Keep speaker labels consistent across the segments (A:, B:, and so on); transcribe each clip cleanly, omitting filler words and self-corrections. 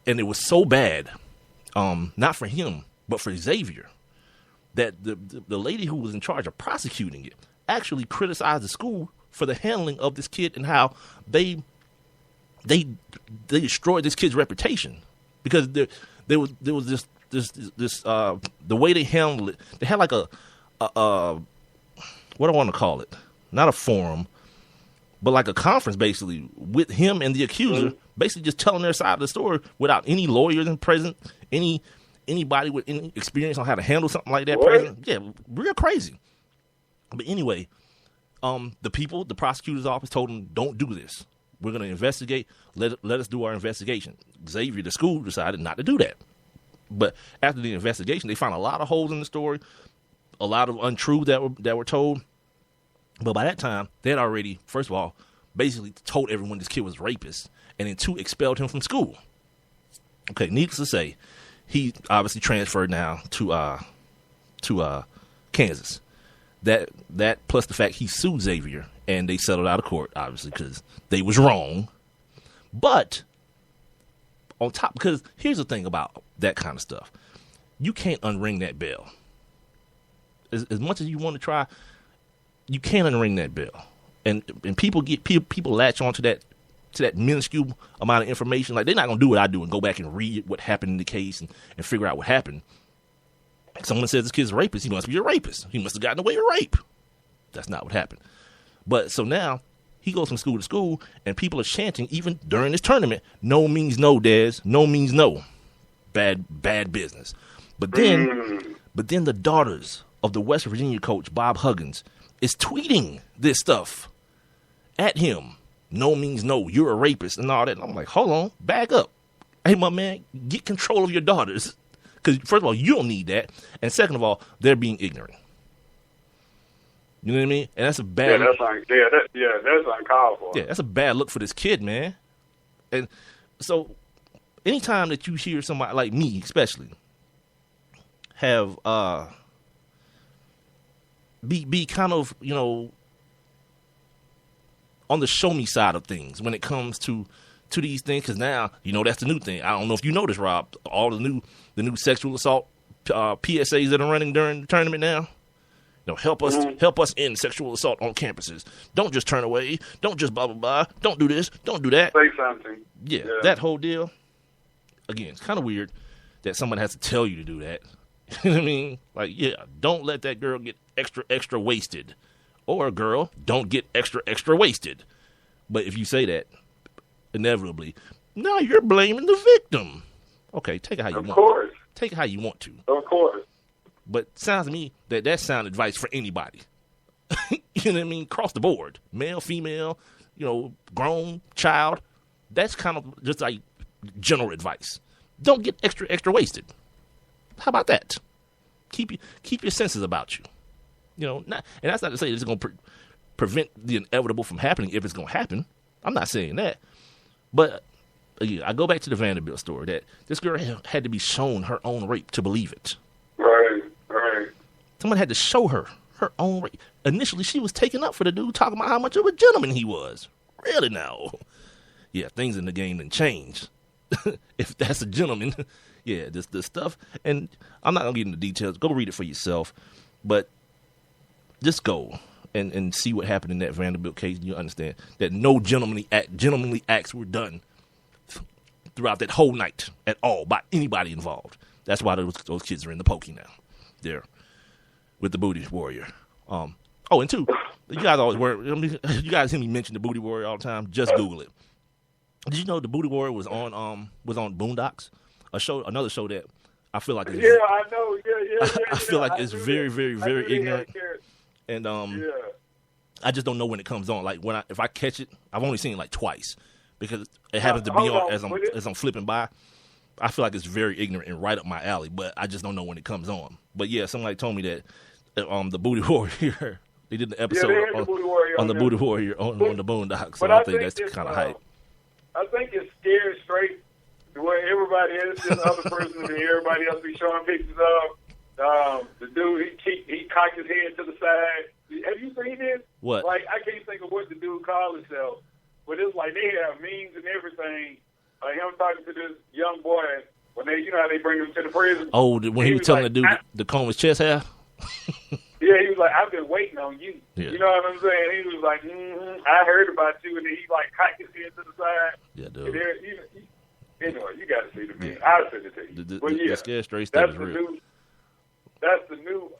A: And it was so bad, not for him, but for Xavier, that the lady who was in charge of prosecuting it actually criticized the school for the handling of this kid and how they destroyed this kid's reputation, because there was this the way they handled it. They had like a what do I want to call it? Not a forum, but like a conference basically with him and the accuser, basically just telling their side of the story without any lawyers present, anybody with any experience on how to handle something like that present. Yeah, real crazy. But anyway, the prosecutor's office told him, don't do this. We're going to investigate. Let us do our investigation. Xavier, the school, decided not to do that. But after the investigation, they found a lot of holes in the story, a lot of untruths that were told. But by that time, they had already, first of all, basically told everyone this kid was a rapist, and then 2, expelled him from school. Okay, needless to say, he obviously transferred now to Kansas. That plus the fact he sued Xavier, and they settled out of court, obviously, because they was wrong. But on top, because here's the thing about that kind of stuff. You can't unring that bell. As much as you want to try, you can't unring that bell. And people latch on to that minuscule amount of information. Like, they're not going to do what I do and go back and read what happened in the case and figure out what happened. Someone says this kid's a rapist, he must be a rapist. He must have gotten away with rape. That's not what happened. But so now he goes from school to school, and people are chanting, even during this tournament, no means no, Dez. No means no. Bad business. But then the daughters of the West Virginia coach, Bob Huggins, is tweeting this stuff at him. No means no. You're a rapist and all that. And I'm like, hold on, back up. Hey, my man, get control of your daughters. Because, first of all, you don't need that. And second of all, they're being ignorant. You know what I mean? And that's a bad look.
B: That's uncalled for.
A: Yeah, that's a bad look for this kid, man. And so anytime that you hear somebody like me, especially, have be kind of, on the show me side of things when it comes to these things, because now, that's the new thing. I don't know if you noticed, Rob, all the new sexual assault PSAs that are running during the tournament now. Help us end sexual assault on campuses. Don't just turn away. Don't just blah, blah, blah. Don't do this. Don't do that.
B: Say something.
A: Yeah, that whole deal. Again, it's kind of weird that someone has to tell you to do that. You know what I mean? Like, yeah, don't let that girl get extra wasted. Or, girl, don't get extra wasted. But if you say that, inevitably, now you're blaming the victim. Okay, take it how you want. Of course. Take it how you want to.
B: Of course.
A: But it sounds to me that's sound advice for anybody. You know what I mean? Across the board. Male, female, grown, child. That's kind of just like general advice. Don't get extra wasted. How about that? Keep your senses about you. And that's not to say it's going to prevent the inevitable from happening if it's going to happen. I'm not saying that. But again, I go back to the Vanderbilt story that this girl had to be shown her own rape to believe it.
B: Right.
A: Someone had to show her own rape. Initially, she was taken up for the dude talking about how much of a gentleman he was. Really now? Yeah, things in the game didn't change. If that's a gentleman, yeah, this stuff. And I'm not going to get into details. Go read it for yourself. But just go and see what happened in that Vanderbilt case. You understand that no gentlemanly acts were done throughout that whole night at all by anybody involved. That's why those kids are in the pokey now. They're with the Booty Warrior. And two, you guys hear me mention the Booty Warrior all the time. Just Google it. Did you know the Booty Warrior was on Boondocks, another show that I feel like
B: I know.
A: I feel like it's very, very, very ignorant. And I just don't know when it comes on. Like if I catch it, I've only seen it like twice because it happens to be on as I'm flipping by. I feel like it's very ignorant and right up my alley, but I just don't know when it comes on. But yeah, somebody told me that the Booty Warrior, they did the episode on the Booty Warrior on the Boondocks. So I think that's kind of hype.
B: I think it's scared straight the way everybody is. Just the other person and everybody else be showing pictures of. The dude, he cocked his head to the side. Have you seen this?
A: What?
B: Like, I can't think of what the dude called himself, but it's like they have memes and everything him talking to this young boy when they, how they bring him to the prison.
A: Oh, when he was telling
B: like,
A: the dude to comb his chest hair?
B: Yeah, he was like, I've been waiting on you.
A: Yeah.
B: You know what I'm saying? He was like, I heard about you, and then he like cocked his head to the side.
A: Yeah, dude.
B: Anyway, you got to see the video. I'll send it to you.
A: The Scared Straight stuff is real.
B: That's the new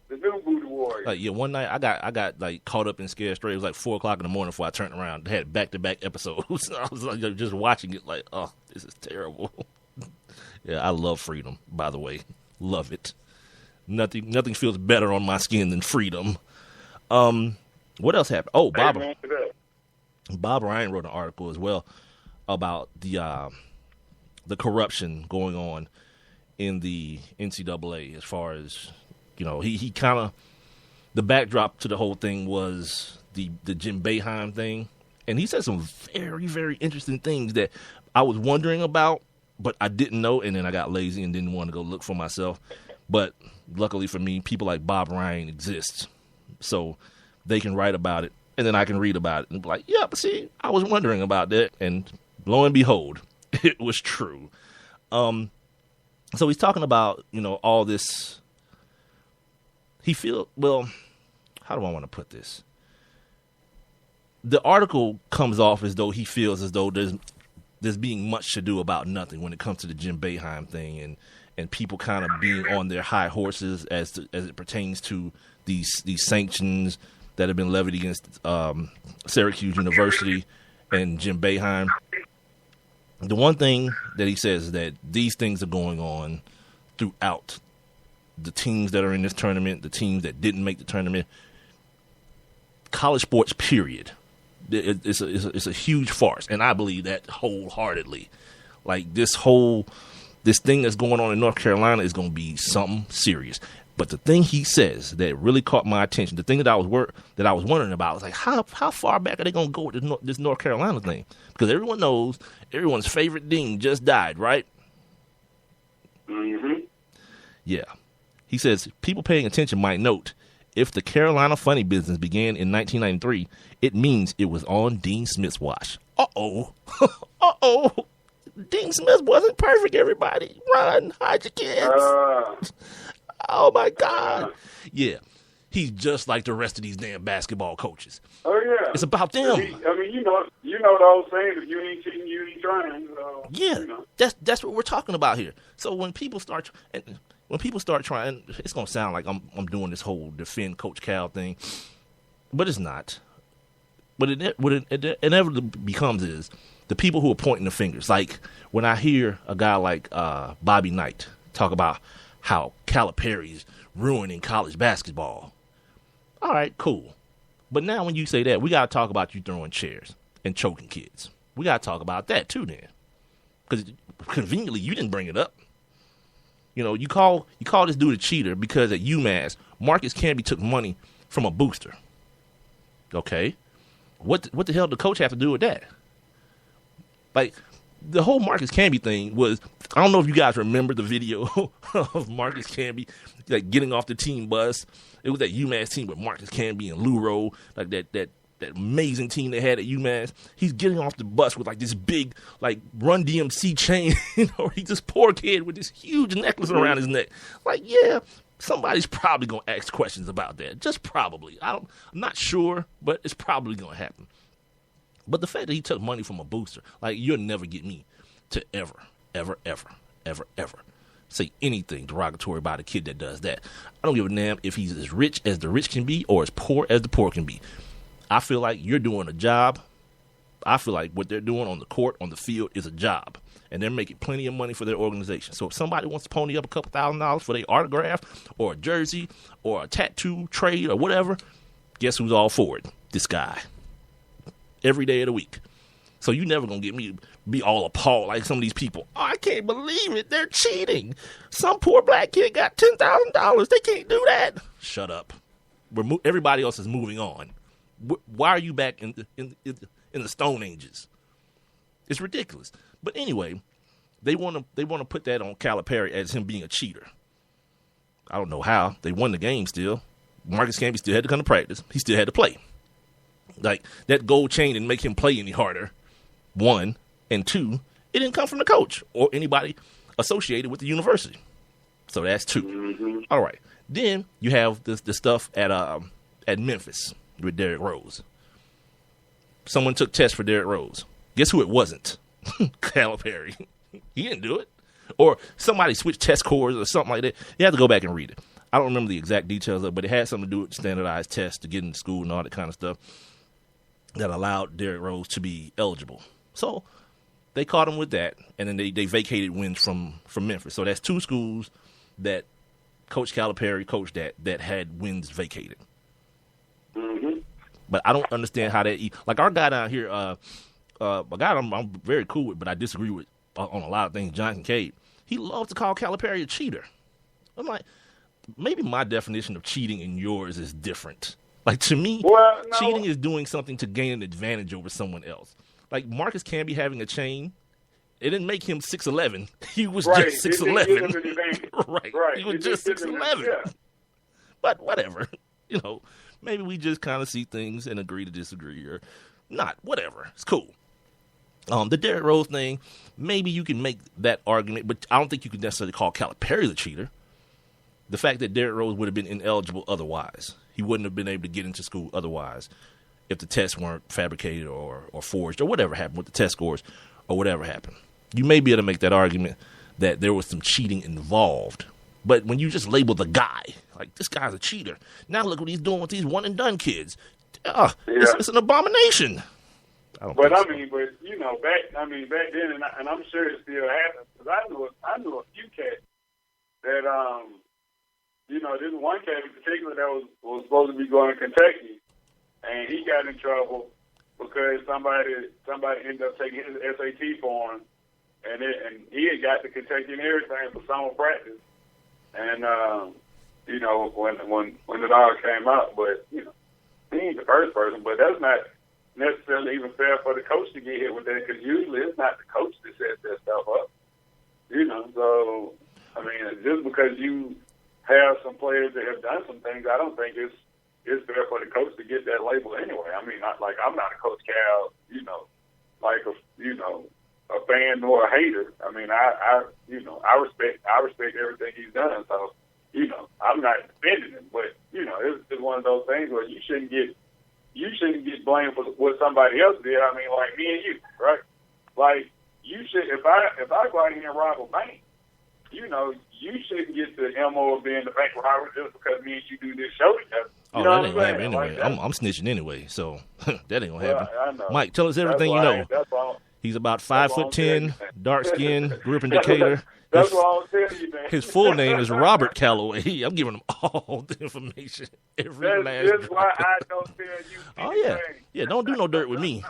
B: Voodoo Warrior.
A: Like, yeah, one night I got like caught up in Scared Straight. It was like 4:00 in the morning before I turned around. They had back-to-back episodes. I was like just watching it like, oh, this is terrible. Yeah, I love freedom, by the way. Love it. Nothing feels better on my skin than freedom. What else happened? Oh, Bob Ryan wrote an article as well about the corruption going on in the NCAA as far as, he kind of, the backdrop to the whole thing was the Jim Boeheim thing. And he said some very, very interesting things that I was wondering about, but I didn't know. And then I got lazy and didn't want to go look for myself. But luckily for me, people like Bob Ryan exist. So they can write about it, and then I can read about it and be like, yeah, but see, I was wondering about that. And lo and behold, it was true. So he's talking about, all this. How do I want to put this? The article comes off as though he feels as though there's being much to do about nothing when it comes to the Jim Boeheim thing and people kind of being on their high horses as it pertains to these sanctions that have been levied against Syracuse University and Jim Boeheim. The one thing that he says is that these things are going on throughout the teams that are in this tournament, the teams that didn't make the tournament, college sports, period. It's a huge farce, and I believe that wholeheartedly. Like this thing that's going on in North Carolina is going to be something serious. But the thing he says that really caught my attention, the thing that I was wondering about, was like how far back are they going to go with this North Carolina thing? Because everyone knows everyone's favorite dean just died, right?
B: Mm-hmm.
A: Yeah. He says people paying attention might note if the Carolina funny business began in 1993, it means it was on Dean Smith's watch. Uh-oh. Uh-oh. Dean Smith wasn't perfect, everybody. Run, hide your kids. Oh, my God. Yeah. He's just like the rest of these damn basketball coaches.
B: Oh, yeah.
A: It's about them.
B: You know the old saying, if you ain't cheating, you ain't trying. So,
A: yeah. That's what we're talking about here. So when people start trying, it's going to sound like I'm doing this whole defend Coach Cal thing, but it's not. What it inevitably becomes is the people who are pointing the fingers. Like when I hear a guy like Bobby Knight talk about how Calipari's ruining college basketball. All right, cool. But now when you say that, we got to talk about you throwing chairs and choking kids. We got to talk about that too then. Because conveniently, you didn't bring it up. You call this dude a cheater because at UMass, Marcus Camby took money from a booster. Okay. What the hell did the coach have to do with that? Like, the whole Marcus Camby thing was, I don't know if you guys remember the video of Marcus Camby like getting off the team bus. It was that UMass team with Marcus Camby and Lou Rowe, like that amazing team they had at UMass. He's getting off the bus with like this big like Run DMC chain, he's this poor kid with this huge necklace around his neck. Like, yeah, somebody's probably gonna ask questions about that. Just probably. I'm not sure, but it's probably gonna happen. But the fact that he took money from a booster, like, you'll never get me to ever say anything derogatory about a kid that does that. I don't give a damn if he's as rich as the rich can be or as poor as the poor can be. I feel like you're doing a job. I feel like what they're doing on the court, on the field, is a job. And they're making plenty of money for their organization. So if somebody wants to pony up a couple $1,000s for their autograph or a jersey or a tattoo trade or whatever, guess who's all for it? This guy. Every day of the week. So you never going to get me to be all appalled like some of these people. Oh, I can't believe it. They're cheating. Some poor black kid got $10,000. They can't do that. Shut up. Everybody else is moving on. Why are you back in the Stone Ages? It's ridiculous. But anyway, they want to put that on Calipari as him being a cheater. I don't know how. They won the game still. Marcus Camby still had to come to practice. He still had to play. Like, that gold chain didn't make him play any harder. One, And 2, it didn't come from the coach or anybody associated with the university. So that's 2.
B: Mm-hmm.
A: All right. Then you have the stuff at Memphis with Derrick Rose. Someone took tests for Derrick Rose. Guess who it wasn't? Calipari. He didn't do it. Or somebody switched test scores or something like that. You have to go back and read it. I don't remember the exact details of it, but it had something to do with standardized tests to get into school and all that kind of stuff that allowed Derrick Rose to be eligible. So they caught him with that, and then they vacated wins from Memphis. So that's 2 schools that Coach Calipari coached that had wins vacated.
B: Mm-hmm.
A: But I don't understand how that like our guy down here, a guy I'm very cool with, but I disagree with on a lot of things, John Kincaid. He loves to call Calipari a cheater. I'm like, maybe my definition of cheating and yours is different. Like, to me, cheating is doing something to gain an advantage over someone else. Like, Marcus Camby having a chain, it didn't make him 6'11". He was just 6'11". Right. He was just 6'11". Yeah. But whatever. You know, maybe we just kind of see things and agree to disagree or not. Whatever. It's cool. The Derrick Rose thing, maybe you can make that argument, but I don't think you can necessarily call Calipari the cheater. The fact that Derrick Rose would have been ineligible otherwise. He wouldn't have been able to get into school otherwise if the tests weren't fabricated or forged or whatever happened with the test scores or whatever happened. You may be able to make that argument that there was some cheating involved. But when you just label the guy, like, this guy's a cheater, now look what he's doing with these one-and-done kids. It's an abomination.
B: But you know, back then, and I'm sure it still happens, because I knew a few cats that, you know, this one cat in particular that was supposed to be going to Kentucky, and he got in trouble because somebody ended up taking his SAT for him, and he had got to Kentucky and everything for summer practice, and you know, when it all came out, but you know, he ain't the first person, but that's not necessarily even fair for the coach to get hit with that, because usually it's not the coach that sets that stuff up, you know. So I mean, just because you have some players that have done some things, I don't think it's fair for the coach to get that label anyway. I mean, I'm not a Coach Cal, you know, like a fan nor a hater. I mean, I respect everything he's done. So, you know, I'm not defending him, but you know, it's one of those things where you shouldn't get blamed for what somebody else did. I mean, like me and you, right? Like, you should, if I go out here and rob a bank, you know, you shouldn't get the MO of being the bank robber just because me and you do this show together.
A: Oh, that ain't gonna happen anyway. Like, I'm snitching anyway, so that ain't gonna happen. I know. Mike, tell us everything you know. He's about 5'10", dark skin, grew up in Decatur.
B: That's what I was telling you, man.
A: His full name is Robert Calloway. I'm giving him all the information.
B: That's why I don't tell you.
A: Oh yeah. Don't do no dirt with me.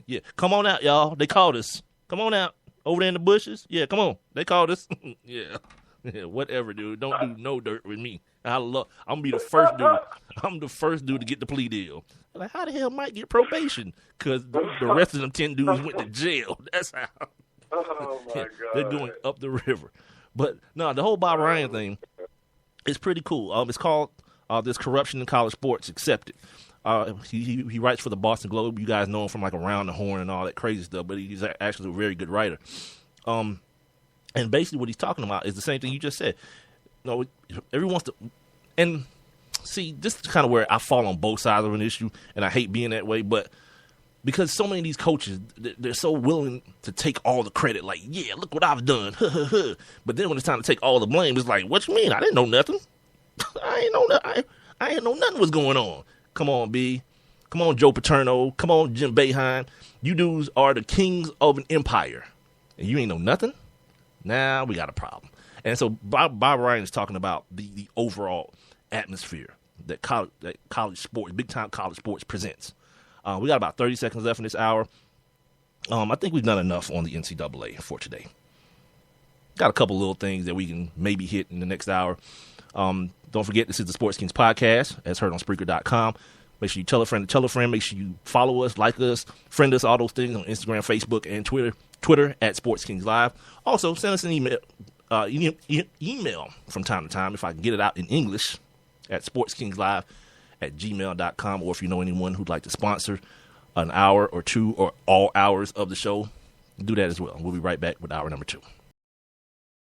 A: Yeah, come on out, y'all. They called us. Come on out over there in the bushes. Yeah, come on. They called us. Yeah, whatever, dude. Don't do no dirt with me. I'm gonna be the first dude. I'm the first dude to get the plea deal. Like, how the hell Mike get probation? Because the rest of them 10 dudes went to jail. That's how.
B: Oh my God.
A: They're going up the river. But no, the whole Bob Ryan thing is pretty cool. It's called "This Corruption in College Sports Accepted." He writes for the Boston Globe. You guys know him from like Around the Horn and all that crazy stuff, but he's actually a very good writer. And basically what he's talking about is the same thing you just said. You know, everyone wants to, and see, this is kind of where I fall on both sides of an issue, and I hate being that way, but because so many of these coaches, they're so willing to take all the credit, like, yeah, look what I've done, but then when it's time to take all the blame, it's like, what you mean? I didn't know nothing. I ain't know nothing was going on. Come on, B. Come on, Joe Paterno. Come on, Jim Boeheim. You dudes are the kings of an empire, and you ain't know nothing? Now we got a problem. And so Bob Ryan is talking about the overall atmosphere that college sports, big-time college sports presents. We got about 30 seconds left in this hour. I think we've done enough on the NCAA for today. Got a couple little things that we can maybe hit in the next hour. Don't forget, this is the Sports Kings podcast, as heard on Spreaker.com. Make sure you tell a friend to tell a friend. Make sure you follow us, like us, friend us, all those things on Instagram, Facebook, and Twitter at Sports Kings Live. Also, send us an email from time to time, if I can get it out in English, at sportskingslive@gmail.com, or if you know anyone who'd like to sponsor an hour or two or all hours of the show, do that as well. We'll be right back with hour number 2.